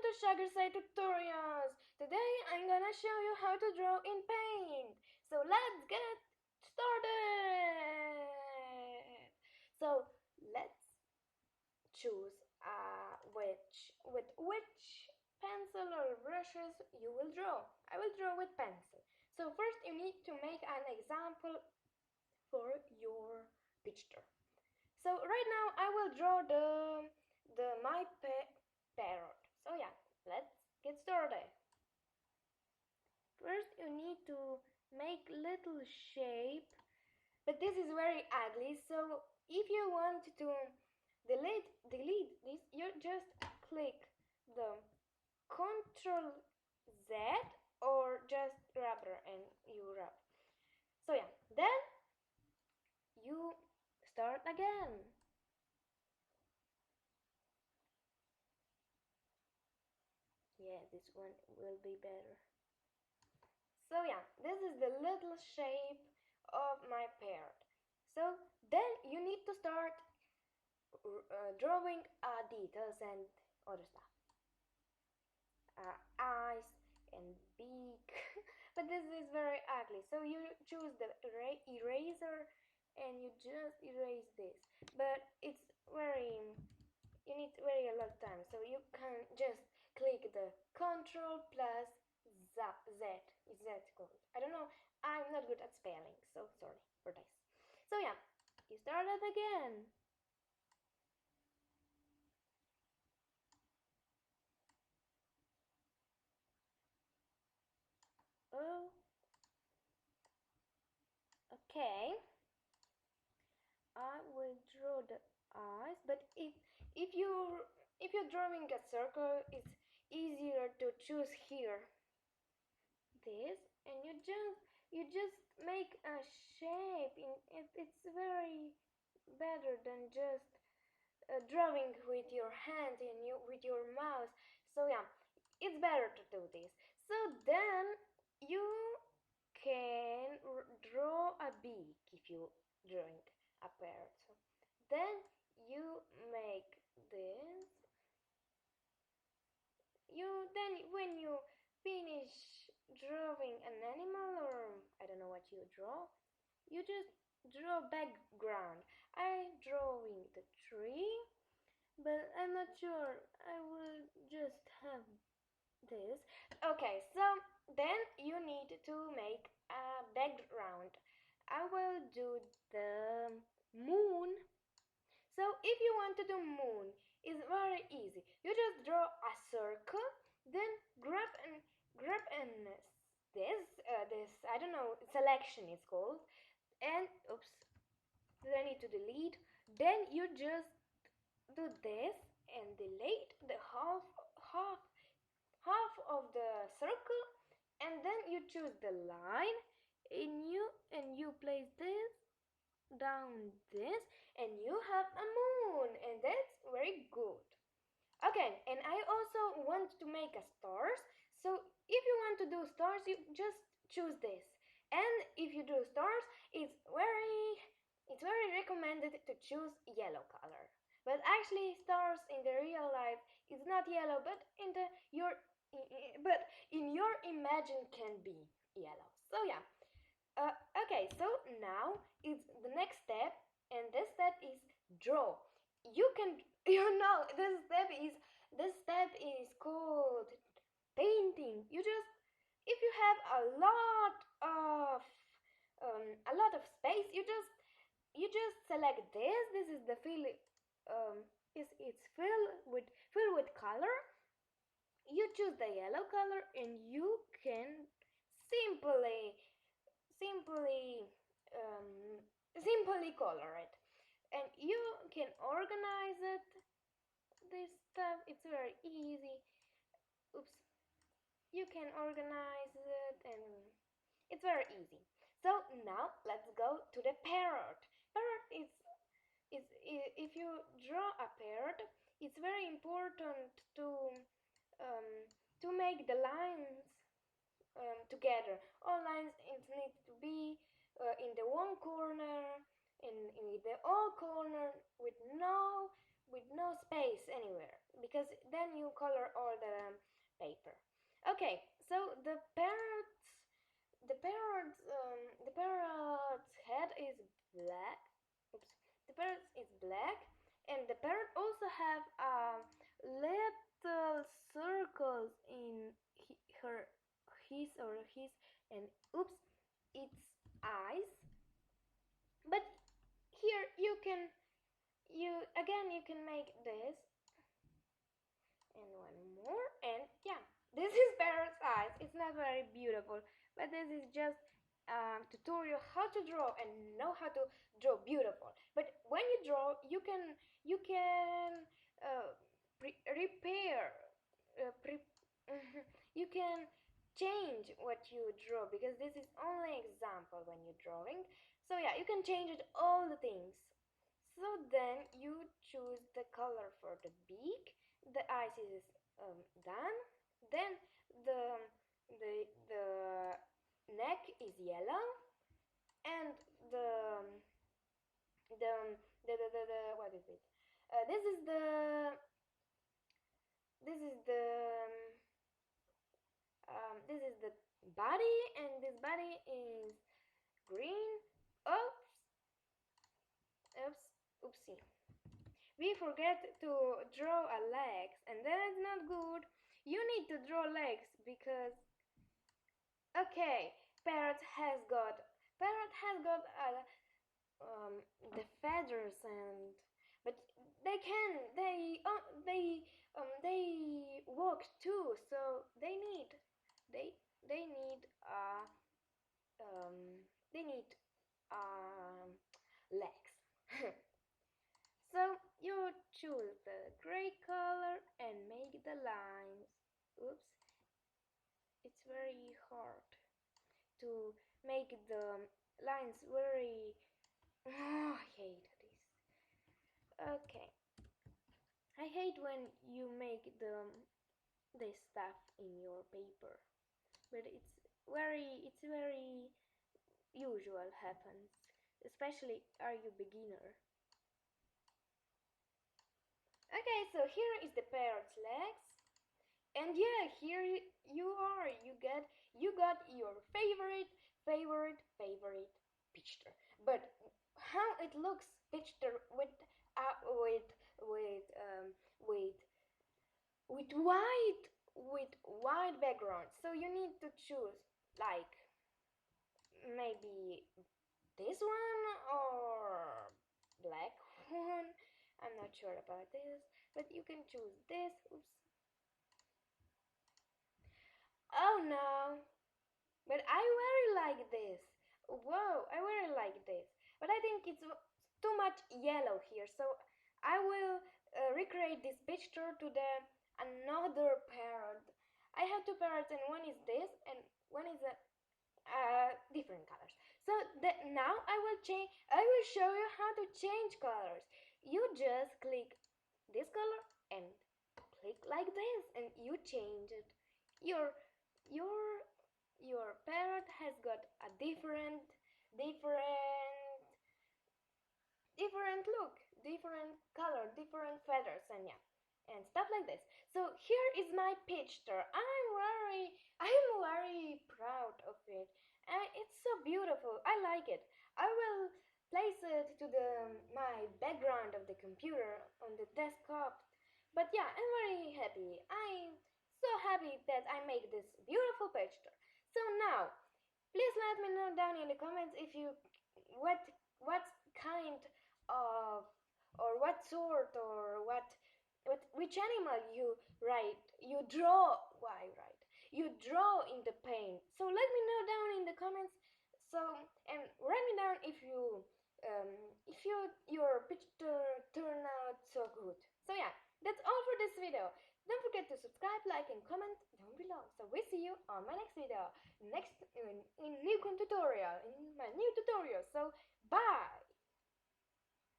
to SUGARSAY tutorials. Today I'm gonna show you how to draw in paint. So let's get started. So let's choose which pencil or brushes you will draw. I will draw with pencil. So first you need to make an example for your picture. So right now I will draw my parrot. So yeah, let's get started. First you need to make little shape, but this is very ugly. So if you want to delete this, you just click the Control Z or just rubber and you rub. So yeah, then you start again. Yeah, this one will be better. So yeah, this is the little shape of my parrot. So then you need to start drawing details and other stuff. Eyes and beak. But this is very ugly. So you choose the eraser and you just erase this. But it's you need very a lot of time. So you can just click the Control plus Z. Is that called? I don't know. I'm not good at spelling, so sorry for this. So yeah, you start it again. Oh, okay. I will draw the eyes, but if you're drawing a circle, it's easier to choose here this, and you just make a shape. It's very better than just drawing with your hand and with your mouse. So yeah, it's better to do this. So then you can draw a beak if you drawing a parrot. So then you make this. When you finish drawing an animal, or I don't know what you draw, you just draw background. I drawing the tree, but I'm not sure. I will just have this. Okay, so then you need to make a background. I will do the moon. So if you want to do moon, it's very easy. You just draw a circle, then grab and this I don't know, selection is called, and oops, then I need to delete. Then you just do this and delete the half of the circle, and then you choose the line and you place this down this, and you have a moon, and that's very good. Okay, and I also want to make a stars. So if you want to do stars, you just choose this. And if you do stars, it's very recommended to choose yellow color. But actually, stars in the real life is not yellow, but in your imagine can be yellow. So yeah. Okay, so now it's the next step, and this step is draw. You can, this step is called painting. You just, if you have a lot of space, you just select this. This is the fill. It's filled with color. You choose the yellow color, and you can simply simply simply color it, and you can organize it. This stuff, it's very easy. Oops, you can organize it, and it's very easy. So now let's go to the parrot. Parrot is if you draw a parrot, it's very important to make the lines together. All lines need to be in the one corner, in the all corner, with with no space anywhere, because then you color all the paper. Okay, so the parrot's head is black. Oops. The parrot is black, and the parrot also have little circles in her, his or his, and oops, its eyes. But here you can make this and one more, and yeah, this is parrot's eyes. It's not very beautiful, but this is just tutorial how to draw and know how to draw beautiful. But when you draw, you can repair, you can change what you draw, because this is only example when you're drawing. So yeah, you can change it all the things. So then you choose the color for the beak. The eyes is done. Then the the neck is yellow, and the what is it? This is the this is the body, and this body is green. Oops, oops, oopsie. We forget to draw a legs, and that is not good. You need to draw legs, because okay, parrot has got the feathers, and but they walk too, so they they need um they need legs. So you choose the gray color and make the lines. Oops, it's very hard to make the lines very. Oh, I hate this. Okay, I hate when you make the stuff in your paper, but it's very usual happens, especially are you beginner. Okay, so here is the parrot's legs, and yeah, here you are. You got your favorite picture. But how it looks picture with uh, with with um, with with white background. So you need to choose, like, maybe this one or black one. I'm not sure about this, but you can choose this. Oops. Oh no, but I very like this. Whoa, I very like this. But I think it's too much yellow here, so I will recreate this picture to the another parrot. I have two parrots, and one is this, and one is a different colors. So now I will show you how to change colors. You just click this color and click like this, and you change it. Your your your parrot has got a different look, different color, different feathers, and yeah, and stuff like this. So here is my picture. I'm very proud of it. It's so beautiful. I like it. I will place it to my background of the computer on the desktop. But yeah, I'm very happy. I'm so happy that I made this beautiful picture. So now, please let me know down in the comments if you what kind of, or what sort, or which animal you draw. Why write you draw in the paint. So let me know down in the comments. So, and write me down um, if your picture turned out so good. So yeah, that's all for this video. Don't forget to subscribe, like, and comment down below. So we see you on my next video, in my new tutorial. So bye.